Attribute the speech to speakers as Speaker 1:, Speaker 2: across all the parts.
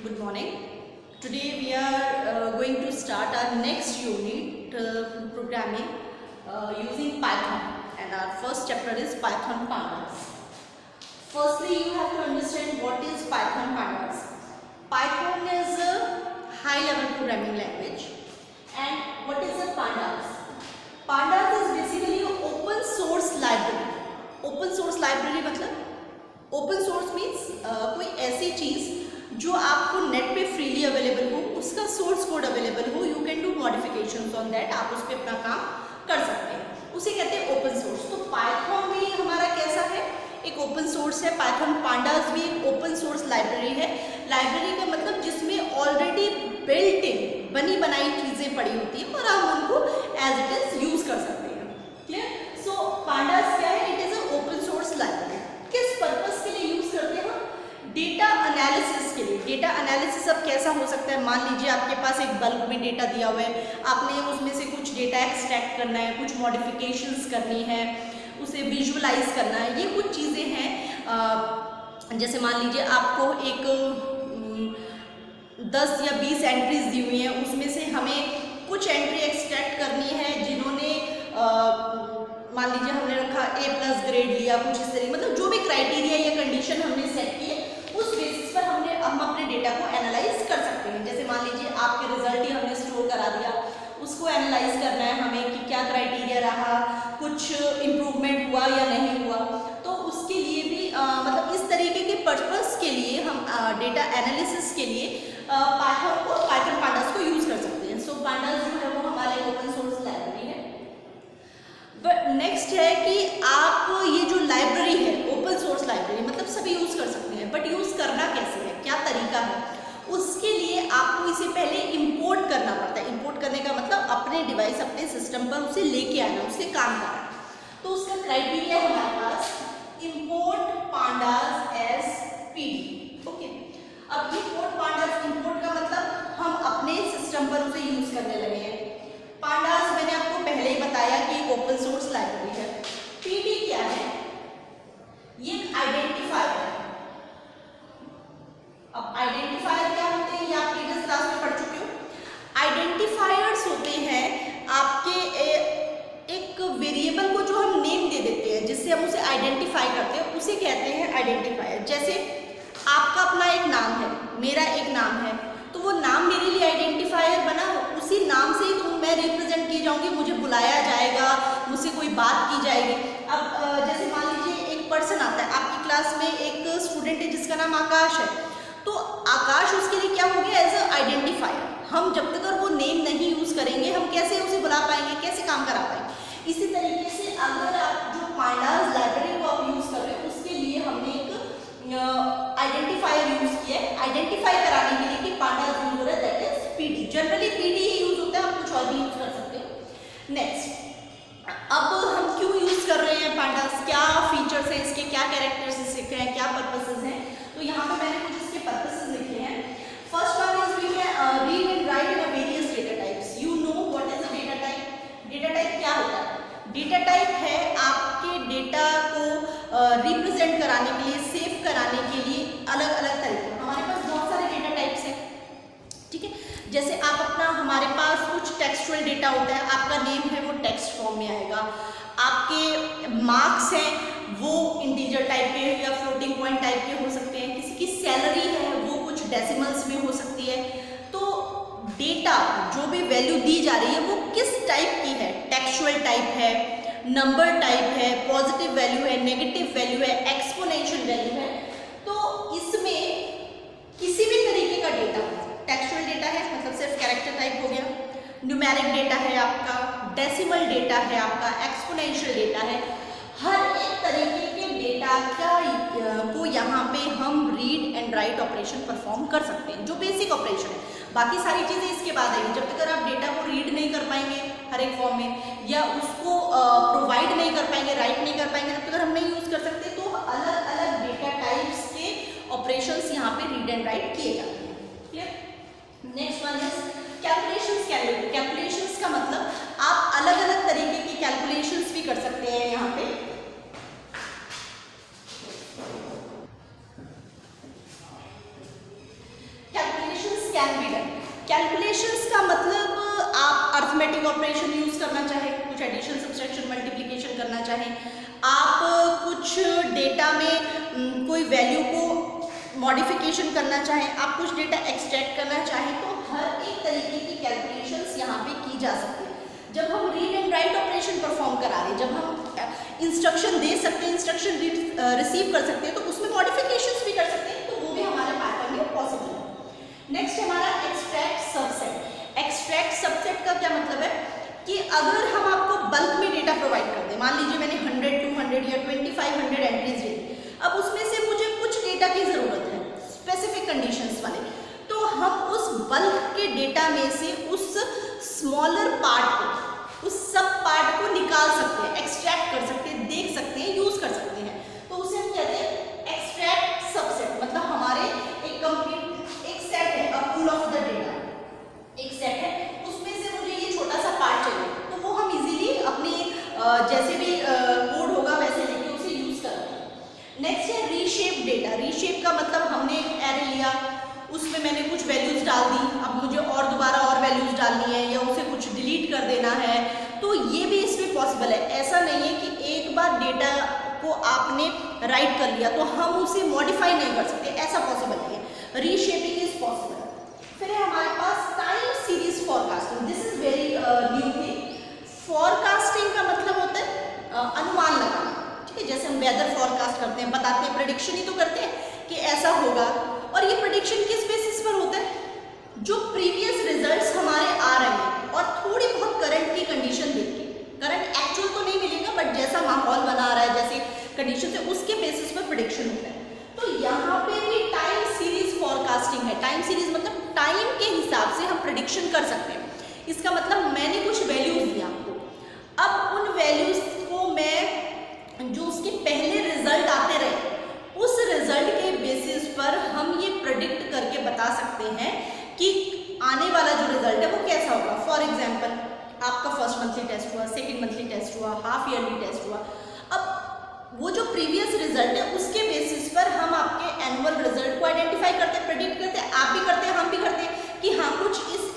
Speaker 1: Good morning. Today we are going to start our next unit programming using Python, and our first chapter is Python pandas. Firstly, you have to understand what is Python pandas. Python is a high-level programming language, and what is a pandas? Pandas is basically an open source library. Open source library मतलब open source means कोई ऐसी चीज़ जो आपको net पे freely available हो, उसका source code available हो, you can do modifications on that, आप उस पर अपना काम कर सकते हैं, उसे कहते हैं ओपन सोर्स। तो पाइथन भी हमारा कैसा है, एक ओपन सोर्स है। पाइथन पांडास भी एक ओपन सोर्स लाइब्रेरी है। लाइब्रेरी का मतलब जिसमें ऑलरेडी बिल्ट इन बनी बनाई चीज़ें पड़ी होती हैं और हम उनको एज इट इज यूज कर सकते हैं। क्लियर? सो पांडास क्या है? It is a open source library. किस पर्पस के लिए यूज करते हैं हम? डेटा एनालिसिस के लिए। डेटा एनालिसिस अब कैसा हो सकता है, मान लीजिए आपके पास एक बल्क में डेटा दिया हुआ है, आपने उसमें से कुछ डेटा एक्सट्रैक्ट करना है, कुछ मॉडिफिकेशंस करनी है, उसे विजुअलाइज करना है, ये कुछ चीज़ें हैं। जैसे मान लीजिए आपको एक 10 या 20 एंट्रीज दी हुई हैं, उसमें से हमें कुछ एंट्री एक्सट्रैक्ट करनी है जिन्होंने मान लीजिए हमने रखा A+ ग्रेड लिया, कुछ इस तरीके, मतलब जो भी क्राइटेरिया या कंडीशन हमने सेट किए उस बेसिस पर हम अपने डेटा को एनालाइज कर सकते हैं। जैसे मान लीजिए आपके रिजल्ट ही हमने स्टोर करा दिया, उसको एनालाइज करना है हमें कि क्या क्राइटेरिया रहा, कुछ इम्प्रूवमेंट हुआ या नहीं हुआ, तो उसके लिए भी मतलब इस तरीके के पर्पस के लिए हम डेटा एनालिसिस के लिए पाइथन पांडास को यूज कर सकते हैं। सो पांडास जो है वो हमारे ओपन सोर्स लाइब्रेरी है। बट नेक्स्ट है कि आप ये जो लाइब्रेरी है, ओपन सोर्स लाइब्रेरी मतलब सभी यूज कर सकते हैं, बट यूज करना कैसे है, क्या तरीका है, उसके लिए आपको इसे पहले इंपोर्ट करना पड़ता है। इंपोर्ट करने का मतलब अपने डिवाइस, अपने सिस्टम पर उसे लेके आना, उससे काम करना। तो उसका क्राइटेरिया है हमारे पास import pandas as PD. Okay, अब इंपोर्ट पांडास, इंपोर्ट का मतलब हम अपने सिस्टम पर उसे यूज करने लगे हैं। पांडास मैंने आपको पहले ही बताया कि एक ओपन सोर्स लाइब्रेरी है। पीडी क्या है? ये एक आइडेंटिफायर है। अब आइडेंटिफायर क्या होते हैं, ये आप प्रीवियस क्लास में पढ़ चुके हो। आइडेंटिफायर्स होते हैं आपके एक वेरिएबल को जो हम नेम दे देते हैं, जिससे हम उसे आइडेंटिफाई करते हैं, उसे कहते हैं आइडेंटिफायर। जैसे आपका अपना एक नाम है, मेरा एक नाम है, तो वो नाम मेरे लिए आइडेंटिफायर बना, उसी नाम से ही तो मैं रिप्रेजेंट की जाऊंगी, मुझे बुलाया जाएगा, मुझसे कोई बात की जाएगी। अब जैसे मान लीजिए एक पर्सन आता है आपकी क्लास में, एक स्टूडेंट है जिसका नाम आकाश है, तो आकाश उसके लिए क्या हो गया, एज अ आइडेंटिफायर। हम जब तक वो नेम नहीं यूज करेंगे, हम कैसे उसे बुला पाएंगे, कैसे काम करा पाएंगे। इसी तरीके से अगर आप जो पांडास लाइब्रेरी को आप यूज कर रहे हो, उसके लिए हमने एक आइडेंटिफायर यूज किया है, आइडेंटिफाई कराने के लिए कि पांडास यूज हो रहा है, that is PD. Generally PD he use होता है, हम कुछ और भी यूज कर सकते हो। नेक्स्ट, अब हम क्यों यूज कर रहे हैं पांडास, क्या फीचर्स हैं इसके, क्या कैरेक्टरिस्टिक्स हैं, क्या पर्पसेस हैं, तो यहाँ पे मैंने कुछ इसके पर्पसेस लिखे हैं। First one is we can read and write in various data types. You know what is a data type? Data type क्या होता है? डेटा टाइप है आपके डेटा को रिप्रेजेंट कराने के लिए, सेव कराने के लिए अलग अलग तरीके। हमारे पास बहुत सारे डेटा टाइप्स हैं, ठीक है। जैसे आप अपना, हमारे पास कुछ टेक्सचुअल डेटा होता है, आपका नेम है वो टेक्स्ट फॉर्म में आएगा, आपके मार्क्स हैं वो इंटीजर टाइप के या फ्लोटिंग पॉइंट टाइप के हो सकते हैं, किसी की सैलरी है वो कुछ डेसिमल्स में हो सकती है। तो डेटा जो भी वैल्यू दी जा रही है वो किस टाइप की है, टेक्सचुअल टाइप है, नंबर टाइप है, पॉजिटिव वैल्यू है, नेगेटिव वैल्यू है, एक्सपोनेंशियल वैल्यू है। तो इसमें किसी भी तरीके का डेटा, टेक्सचुअल डेटा है मतलब सिर्फ कैरेक्टर टाइप हो गया, न्यूमेरिक डेटा है आपका, डेसिमल डेटा है आपका, एक्सपोनेंशियल डेटा है, हर एक तरीके के डेटा को यहाँ पे हम read and write operation perform कर सकते हैं, जो बेसिक ऑपरेशन है। बाकी सारी चीज़ें इसके बाद आएंगी। जब तक आप डेटा को रीड नहीं कर पाएंगे हर एक फॉर्म में, या उसको प्रोवाइड नहीं कर पाएंगे, राइट नहीं कर पाएंगे, तब तक हम नहीं यूज कर सकते। तो अलग अलग डेटा टाइप्स के ऑपरेशंस यहाँ पे रीड एंड राइट किए जाते हैं। Clear? Next one is calculations. Calculations का मतलब आप अलग अलग तरीके की कैलकुलेशंस भी कर सकते हैं। यहाँ पे अर्थमेटिक ऑपरेशन यूज करना चाहे, कुछ एडिशन सब्सट्रैक्शन मल्टीप्लिकेशन करना चाहे, आप कुछ डेटा में कोई वैल्यू को मॉडिफिकेशन करना चाहे, आप कुछ डेटा एक्सट्रैक्ट करना चाहे, तो हर एक तरीके की कैलकुलेशंस यहाँ पे की जा सकती है। जब हम read and write operation perform करा रहे हैं, जब हम इंस्ट्रक्शन दे सकते हैं, इंस्ट्रक्शन रिसीव कर सकते हैं, तो उसमें मॉडिफिकेशंस भी कर सकते हैं, तो वो भी हमारे पाइथन में पॉसिबल है। नेक्स्ट हमारा एक्सट्रैक्ट सबसेट। एक्सट्रैक्ट सबसेट का क्या मतलब है कि अगर हम आपको बल्क में डेटा प्रोवाइड कर दें, मान लीजिए मैंने 100, 200 या 2500 एंट्रीज दी, अब उसमें से मुझे कुछ डेटा की ज़रूरत है स्पेसिफिक कंडीशंस वाले, तो हम उस बल्क के डेटा में से उस स्मॉलर पार्ट को, उस सब पार्ट को निकाल सकते हैं, एक्सट्रैक्ट कर सकते हैं, देख सकते हैं, यूज कर सकते हैं, तो उसे हम कहते हैं एक्सट्रैक्ट सबसेट। मतलब हमारे एक कंप्लीट एक सेट है, अ पूल ऑफ द डेटा, एक सेट है, उसमें से मुझे ये छोटा सा पार्ट चाहिए, तो वो हम इजीली अपनी जैसे भी कोड होगा वैसे लेके उसे यूज करते हैं। नेक्स्ट है रीशेप डेटा। रीशेप का मतलब हमने एक एरे लिया, उसमें मैंने कुछ वैल्यूज डाल दी, अब मुझे और दोबारा और वैल्यूज डालनी है या उसे कुछ डिलीट कर देना है, तो ये भी इसमें पॉसिबल है। ऐसा नहीं है कि एक बार डेटा को आपने राइट कर लिया तो हम उसे मॉडिफाई नहीं कर सकते, ऐसा पॉसिबल नहीं है। Reshaping is possible. फिर है हमारे पास time series forecasting. This is very new thing. Forecasting का मतलब होता है अनुमान लगाना, ठीक है। जैसे हम वेदर फॉरकास्ट करते हैं, बताते हैं, प्रेडिक्शन ही तो करते हैं कि ऐसा होगा, और ये प्रेडिक्शन किस बेसिस पर होता है? जो प्रीवियस रिजल्ट्स हमारे आ रहे हैं और थोड़ी बहुत करंट की कंडीशन देख के, करंट एक्चुअल तो नहीं मिलेगा बट जैसा माहौल बना रहा है, जैसे कंडीशन है, उसके बेसिस पर प्रेडिक्शन होता है। तो यहाँ पे भी टाइम सीरीज फॉरकास्टिंग है। टाइम सीरीज मतलब टाइम के हिसाब से हम प्रेडिक्शन कर सकते हैं। इसका मतलब मैंने कुछ वैल्यूज दिया आपको, अब उन वैल्यूज को मैं जो उसके पहले रिजल्ट आते रहे, उस रिजल्ट के बेसिस पर हम ये प्रेडिक्ट करके बता सकते हैं कि आने वाला जो रिजल्ट है वो कैसा होगा। फॉर एग्जांपल आपका फर्स्ट मंथली टेस्ट हुआ, सेकंड मंथली टेस्ट हुआ, हाफ ईयरली टेस्ट हुआ, अब वो जो प्रीवियस रिजल्ट है उसके बेसिस पर हम आपके एनुअल रिजल्ट को आइडेंटिफाई करते हैं, प्रेडिक्ट करते हैं। आप भी करते हैं, हम भी करते हैं कि हाँ कुछ इस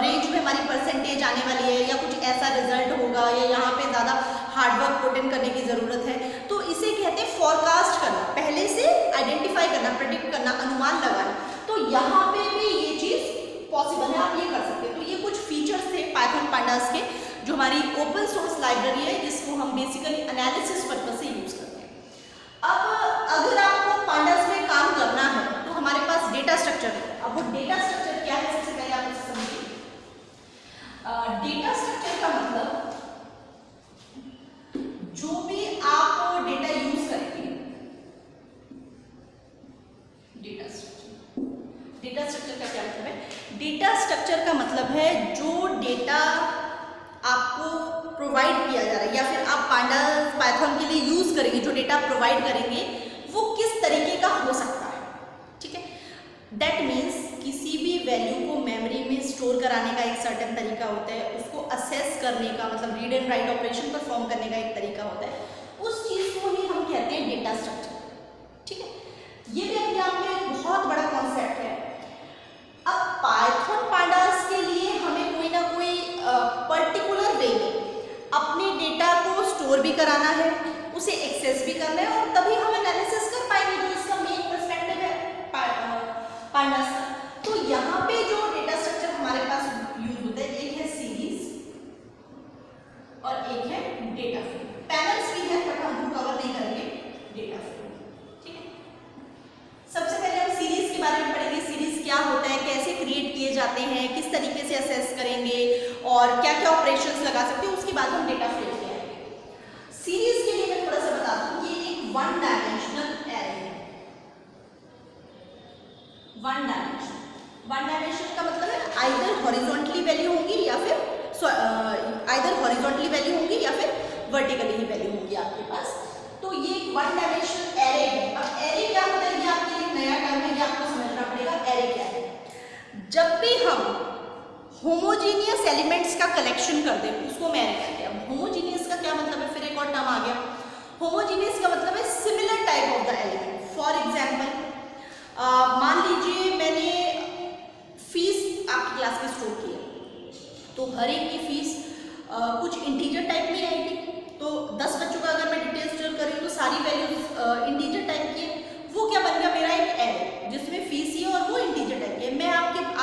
Speaker 1: रेंज में हमारी परसेंटेज आने वाली है या कुछ ऐसा रिजल्ट होगा या यहाँ पे ज़्यादा हार्डवर्क पुट इन करने की ज़रूरत है, तो इसे कहते हैं फॉरकास्ट करना, पहले से आइडेंटिफाई करना, प्रेडिक्ट करना, अनुमान लगाना। तो यहाँ पे भी ये चीज़ पॉसिबल है, आप ये कर सकते हैं। तो ये कुछ फीचर्स थे पाइथन पांडास के, जो हमारी ओपन सोर्स लाइब्रेरी है, जिसको हम बेसिकली एनालिसिस पर्पज से यूज करते हैं। अब अगर आपको पांडास में काम करना है तो हमारे पास डेटा स्ट्रक्चर है। अब वो डेटा स्ट्रक्चर क्या है, सबसे पहले आप इसे समझिए। डेटा स्ट्रक्चर का मतलब जो भी आप डेटा यूज करेंगे, डेटा स्ट्रक्चर का क्या मतलब है? डेटा स्ट्रक्चर का मतलब है जो डेटा आपको प्रोवाइड किया जा रहा है या फिर आप पांडास पाइथन के लिए यूज करेंगे, जो डेटा प्रोवाइड करेंगे वो किस तरीके का हो सकता है, ठीक है। दैट मीन्स किसी भी वैल्यू को मेमोरी में स्टोर कराने का एक सर्टेन तरीका होता है, उसको असेस करने का मतलब read and write operation perform करने का एक तरीका होता है, उस चीज़ को ही हम कहते हैं डेटा स्ट्रक्चर, ठीक है। ये भी अपने आप में एक बहुत बड़ा कॉन्सेप्ट है। अब पाइथन पांडास के लिए हमें कोई ना कोई पर्टिकुलर वे में अपने डेटा को स्टोर भी कराना है, उसे एक्सेस भी करना है, और तभी हम एनालिसिस कर पाएंगे, जो इसका मेन पर्सपेक्टिव है पांडास का। तो यहाँ पे जो डेटा स्ट्रक्चर हमारे पास यूज होता है, एक है सीरीज और एक है डेटा फ्रेम। पैनल्स भी है बट हम कवर नहीं करेंगे, डेटा फ्रेम, ठीक है। सबसे पहले हम सीरीज के बारे में पढ़ेंगे, सीरीज क्या होता है, कैसे क्रिएट किए जाते हैं, किस तरीके से असेस करेंगे और क्या क्या ऑपरेशंस लगा सकते हैं, उसके बाद हम डेटा फ्रेम पे आएंगे। सीरीज के लिए मैं थोड़ा सा बता दूं, ये एक वन डायमेंशनल एरे है। वन डायमेंशन का मतलब है आइदर हॉरिजॉन्टली वैल्यू होंगी या फिर आइदर हॉरिजॉन्टली वैल्यू होंगी या फिर वर्टिकली ही वैल्यू होंगी आपके पास। तो ये एक वन डायमेंशनल एरे है। अब एरे क्या होता है, ये आपके लिए नया टर्म है, ये आपको समझना पड़ेगा। एरे क्या है? जब भी हम होमोजीनियस एलिमेंट्स का कलेक्शन करते हैं उसको हम एरे कहते हैं। अब होमोजीनियस का क्या मतलब है, फिर एक और टर्म आ गया। होमोजीनियस का मतलब है similar type of the element. For example मान लीजिए मैंने फीस आपकी क्लास की स्टोर की है, तो हर एक की फीस कुछ इंटीजर टाइप में आएगी। तो 10 बच्चों का अगर मैं डिटेल स्टोर कर रही हूँ तो सारी वैल्यूज इंटीजर टाइप की है। वो क्या बन गया मेरा एक एरे जिसमें फीस ही है और वो इंटीजर टाइप की है। मैं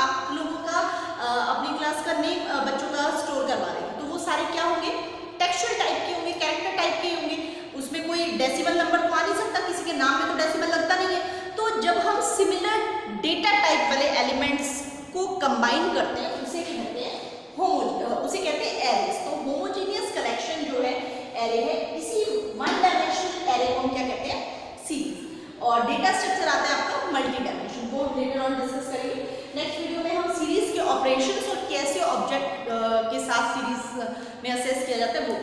Speaker 1: आप लोगों का अपनी क्लास का नेम बच्चों का स्टोर करवा रही हूँ, तो वो सारे क्या होंगे, टेक्सचुअल टाइप के होंगे, कैरेक्टर टाइप के होंगे। उसमें कोई डेसिमल नंबर तो आ नहीं सकता, किसी के नाम में तो डेसिमल लगता नहीं है। तो जब हम सिमिलर डेटा टाइप वाले एलिमेंट्स को कंबाइन करते हैं उसे कहते हैं उसे कहते हैं एरेज। तो होमोजेनियस कलेक्शन जो है एरे है, इसी वन डायमेंशनल एरे को हम क्या कहते हैं, सीरीज। और डेटा स्ट्रक्चर आता है आपका मल्टी डायमेंशन, वो लेटर ऑन डिस्कस करेंगे। नेक्स्ट वीडियो में हम सीरीज के ऑपरेशंस और कैसे ऑब्जेक्ट के साथ सीरीज में असेस किया जाता है वो